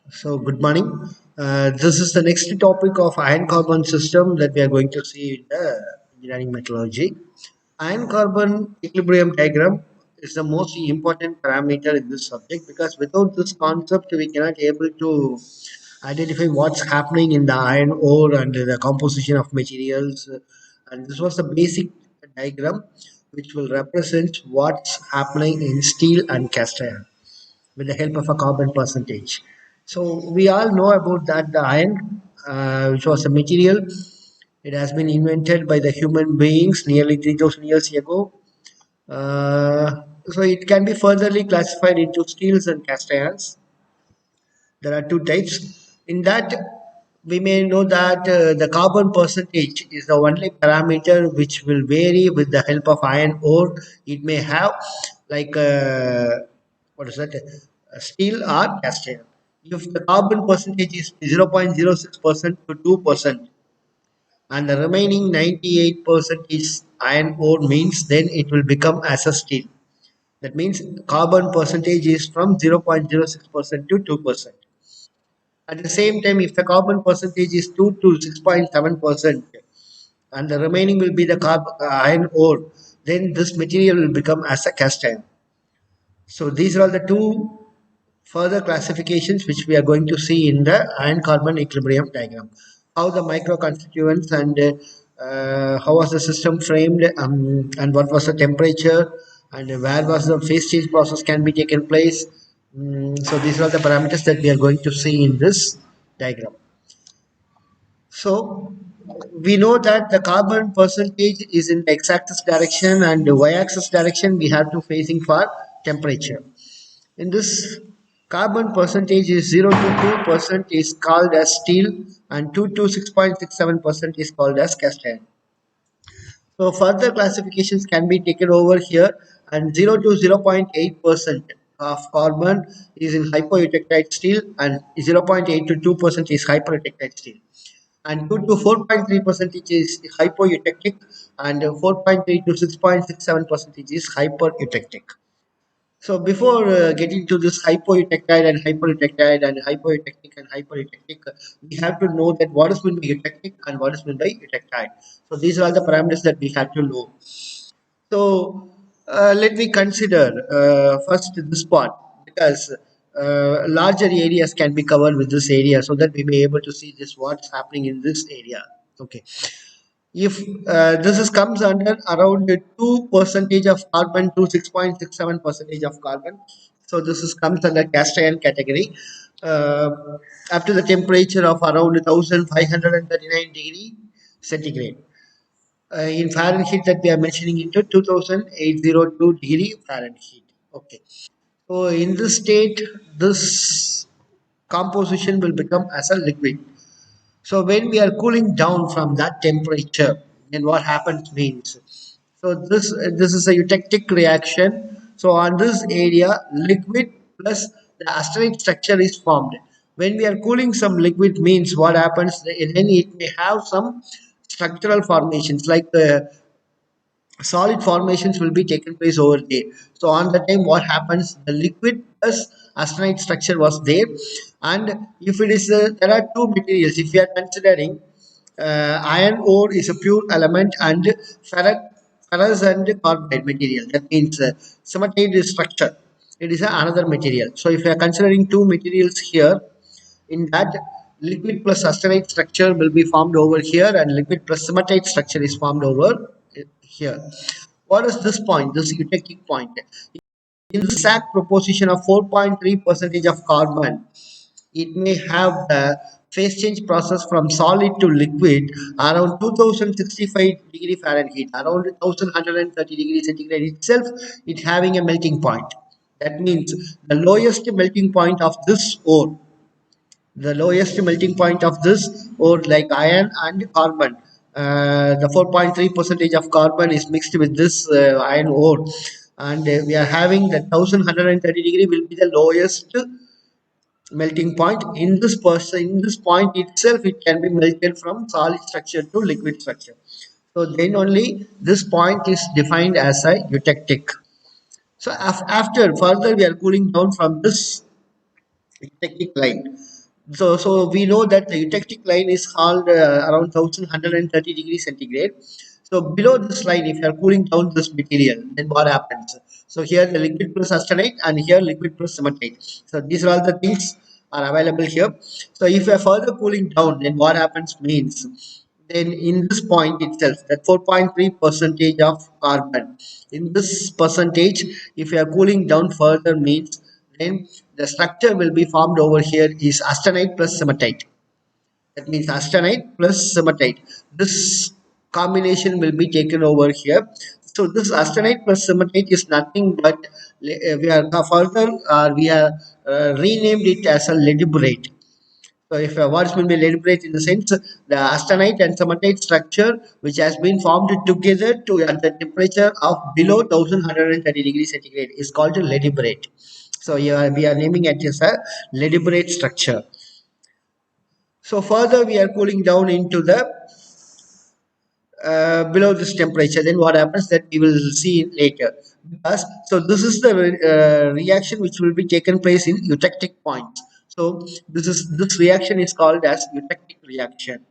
So, good morning. This is the next topic of iron carbon system that we are going to see in the engineering metallurgy. Iron carbon equilibrium diagram is the most important parameter in this subject because without this concept, we cannot able to identify what's happening in the iron ore and the composition of materials. And this was the basic diagram which will represent what's happening in steel and cast iron with the help of a carbon percentage. So we all know about that the iron, which was a material, it has been invented by the human beings nearly 3,000 years ago. So it can be furtherly classified into steels and cast irons. There are two types. In that, we may know that the carbon percentage is the only parameter which will vary with the help of iron ore. It may have like what is that? Steel or cast iron. If the carbon percentage is 0.06% to 2%, and the remaining 98% is iron ore means then it will become as a steel. That means carbon percentage is from 0.06% to 2%. At the same time, if the carbon percentage is 2 to 6.7% and the remaining will be the iron ore, then this material will become as a cast iron. So these are the two further classifications which we are going to see in the iron carbon equilibrium diagram. How the micro constituents and how was the system framed, and what was the temperature, and where was the phase change process can be taken place. So these are the parameters that we are going to see in this diagram. So we know that the carbon percentage is in the x-axis direction and the y-axis direction we have to facing for temperature. In this, carbon percentage is 0 to 2% is called as steel and 2 to 6.67% is called as cast iron. So further classifications can be taken over here, and 0 to 0.8% of carbon is in hypoeutectite steel and 0.8 to 2% is hypereutectite steel, and 2 to 4.3 percentage is hypoeutectic and 4.3 to 6.67 percentage is hypereutectic. So before getting to this hypoeutectide and hypereutectide and hypoeutectic and hypereutectic, we have to know that what is meant by eutectic and what is meant by eutectide. So these are the parameters that we have to know. So let me consider first this part because larger areas can be covered with this area so that we may be able to see this what's happening in this area. Okay. If this is comes under around 2 percentage of carbon to 6.67 percentage of carbon, so this is comes under cast iron category. Uh, Up to the temperature of around 1539 degree centigrade. In Fahrenheit that we are mentioning into 2802 degree Fahrenheit. Okay. So in this state, this composition will become as a liquid. So when we are cooling down from that temperature, then what happens means, so this is a eutectic reaction. So on this area, liquid plus the asteroid structure is formed. When we are cooling some liquid means what happens, then it may have some structural formations like the solid formations will be taken place over there. So on the time what happens, the liquid plus asteroid structure was there, and if it is there are two materials if we are considering iron ore is a pure element and ferrous and carbide material, that means cementite structure, it is another material. So if we are considering two materials here, in that liquid plus asteroid structure will be formed over here and liquid plus cementite structure is formed over here. What is this point, this eutectic point? In the sac proposition of 4.3 percentage of carbon, it may have the phase change process from solid to liquid around 2065 degree Fahrenheit, around 1130 degree centigrade itself, it having a melting point. That means the lowest melting point of this ore, the lowest melting point of this ore like iron and carbon, the 4.3 percentage of carbon is mixed with this iron ore, and we are having the 1130 degree will be the lowest melting point. In this person, in this point itself it can be melted from solid structure to liquid structure. So then only this point is defined as a eutectic. So after further we are cooling down from this eutectic line. So we know that the eutectic line is called around 1130 degrees centigrade. So below this line, if you are cooling down this material, then what happens? So here the liquid plus austenite and here liquid plus cementite. So these are all the things are available here. So if you are further cooling down, then what happens means, then in this point itself, that 4.3 percentage of carbon, in this percentage, if you are cooling down further means, then the structure will be formed over here is austenite plus cementite. That means austenite plus cementite. This combination will be taken over here. So this austenite plus cementite is nothing but we are further we are renamed it as a leadberate. So if words will be deliberate in the sense the austenite and cementite structure which has been formed together to at the temperature of below 1130 degrees centigrade is called a leadberate. So here we are naming it as a leadberate structure. So further we are cooling down into the below this temperature, then what happens that we will see later. Because so this is the reaction which will be taken place in eutectic points. So this reaction is called as eutectic reaction.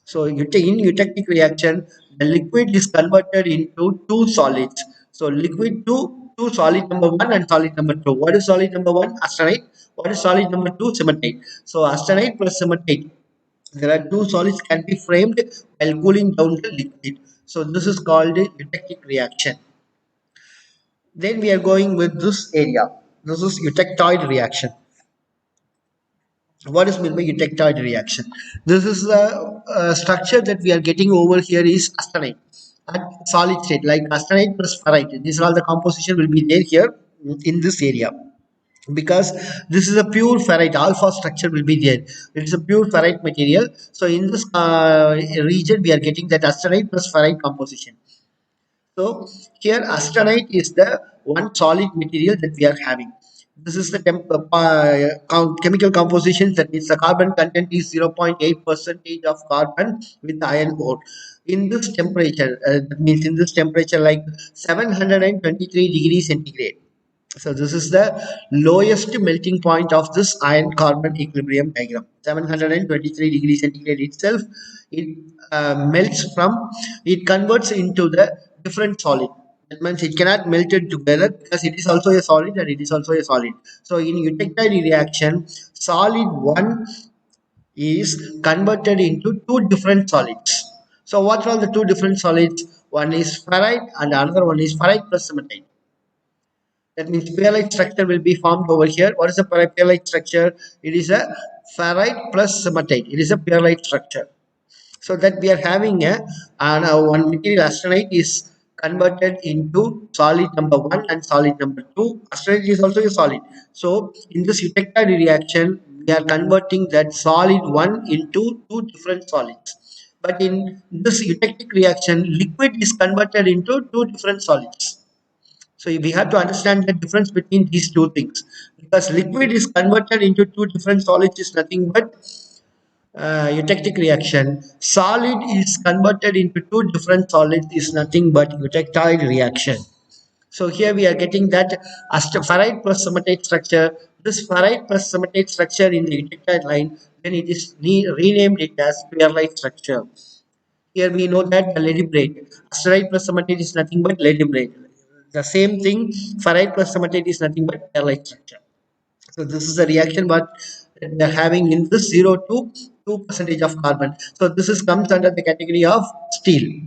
So in eutectic reaction, the liquid is converted into two solids. So liquid to solid number one and solid number two. What is solid number one? Austenite. What is solid number two? Cementite. So austenite plus cementite. There are two solids can be framed while cooling down the liquid. So this is called a eutectic reaction. Then we are going with this area. This is eutectoid reaction. What is meant by eutectoid reaction? This is the structure that we are getting over here is austenite at solid state, like austenite plus ferrite. These are all the composition will be there here in this area, because this is a pure ferrite. Alpha structure will be there. It is a pure ferrite material. So in this region, we are getting that austenite plus ferrite composition. So here austenite is the one solid material that we are having. This is the chemical composition, that means the carbon content is 0.8 percentage of carbon with iron ore. In this temperature, that means in this temperature like 723 degrees centigrade. So this is the lowest melting point of this iron carbon equilibrium diagram. 723 degrees centigrade itself, it melts from, it converts into the different solid. That means it cannot melt it together because it is also a solid and it is also a solid. So in eutectile reaction, solid one is converted into two different solids. So what are the two different solids? One is ferrite and another one is ferrite plus cementite. That means perlite structure will be formed over here. What is a perlite structure? It is a ferrite plus cementite. It is a perlite structure. So that we are having a, and one material austenite is converted into solid number one and solid number two. Austenite is also a solid. So in this eutectile reaction, we are converting that solid one into two different solids. But in this eutectic reaction, liquid is converted into two different solids. So we have to understand the difference between these two things, because liquid is converted into two different solids is nothing but eutectic reaction. Solid is converted into two different solids is nothing but eutectile reaction. So here we are getting that ferrite plus cementite structure. This ferrite plus cementite structure in the eutectile line, then it is renamed it as perlite structure. Here we know that the ladybride, asterite plus cementite is nothing but ladybride. The same thing, ferrite plus cementite is nothing but perlite structure. So this is the reaction what we are having in this 0 to 2 percentage of carbon. So this is comes under the category of steel.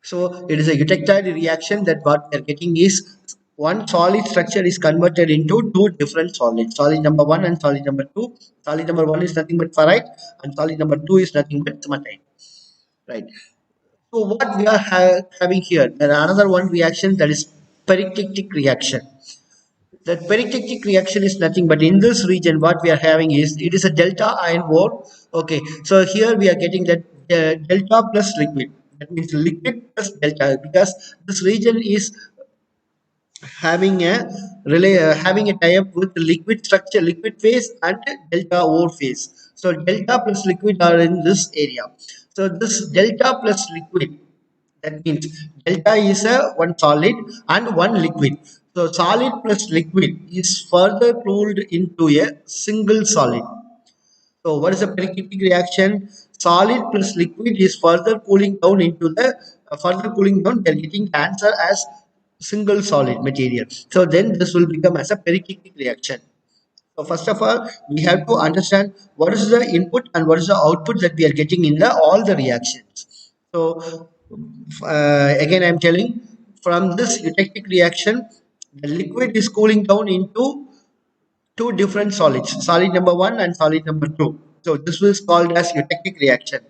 So it is a eutectile reaction that what we are getting is one solid structure is converted into two different solids. Solid number one and solid number two. Solid number one is nothing but ferrite and solid number two is nothing but cementite. Right. So what we are having here, there are another one reaction that is perictic reaction. That perictic reaction is nothing but in this region what we are having is it is a delta iron ore. Okay, so here we are getting that delta plus liquid. That means liquid plus delta, because this region is having a having a tie-up with the liquid structure, liquid phase and delta ore phase. So delta plus liquid are in this area. So this delta plus liquid, that means delta is a one solid and one liquid. So solid plus liquid is further cooled into a single solid. So what is the perikinetic reaction? Solid plus liquid is further cooling down into the further cooling down. They are getting the answer as single solid material. So then this will become as a perikinetic reaction. So first of all, we have to understand what is the input and what is the output that we are getting in the all the reactions. So again, I am telling from this eutectic reaction, the liquid is cooling down into two different solids, solid number one and solid number two. So this is called as eutectic reaction.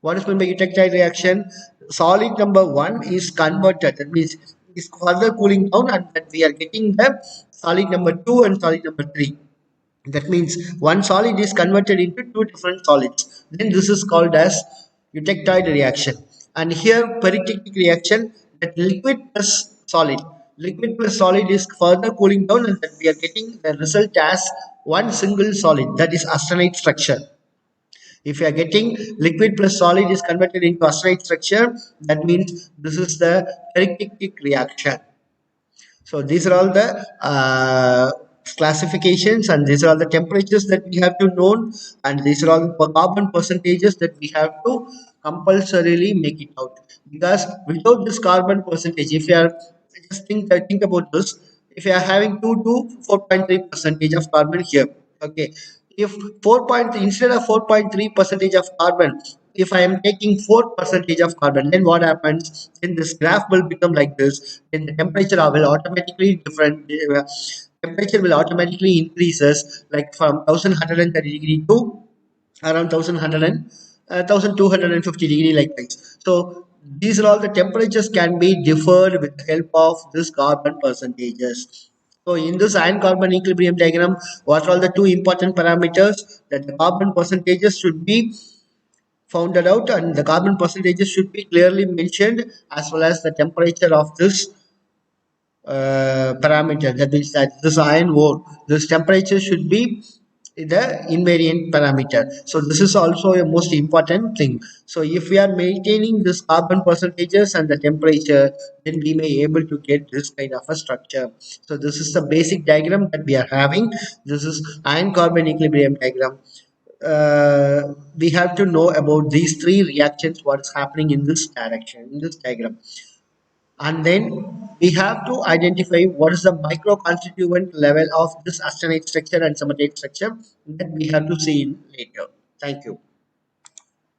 What is meant by eutectic reaction? Solid number one is converted. That means is further cooling down, and that we are getting the solid number two and solid number three. That means one solid is converted into two different solids. Then this is called as eutectoid reaction. And here peritectic reaction, that liquid plus solid. Liquid plus solid is further cooling down, and that we are getting the result as one single solid, that is austenite structure. If you are getting liquid plus solid is converted into austenite structure, that means this is the peritectic reaction. So these are all the classifications, and these are all the temperatures that we have to know, and these are all the carbon percentages that we have to compulsorily make it out. Because without this carbon percentage, if you are just think about this, if you are having 2 to 4.3 percentage of carbon here, okay, if 4 point instead of 4.3 percentage of carbon, if I am taking 4 percentage of carbon, then what happens? Then this graph will become like this. Then the temperature will automatically different. Temperature will automatically increases like from 1130 degree to around 1100 and 1250 degree like this. So these are all the temperatures can be differed with the help of this carbon percentages. So in this iron carbon equilibrium diagram, what are all the two important parameters? That the carbon percentages should be founded out, and the carbon percentages should be clearly mentioned, as well as the temperature of this parameter. That means that this iron ore, this temperature should be the invariant parameter. So this is also a most important thing. So if we are maintaining this carbon percentages and the temperature, then we may able to get this kind of a structure. So this is the basic diagram that we are having. This is iron carbon equilibrium diagram. We have to know about these three reactions, what's happening in this direction, in this diagram. And then we have to identify what is the micro constituent level of this austenite structure and cementite structure that we have to see in later. Thank you.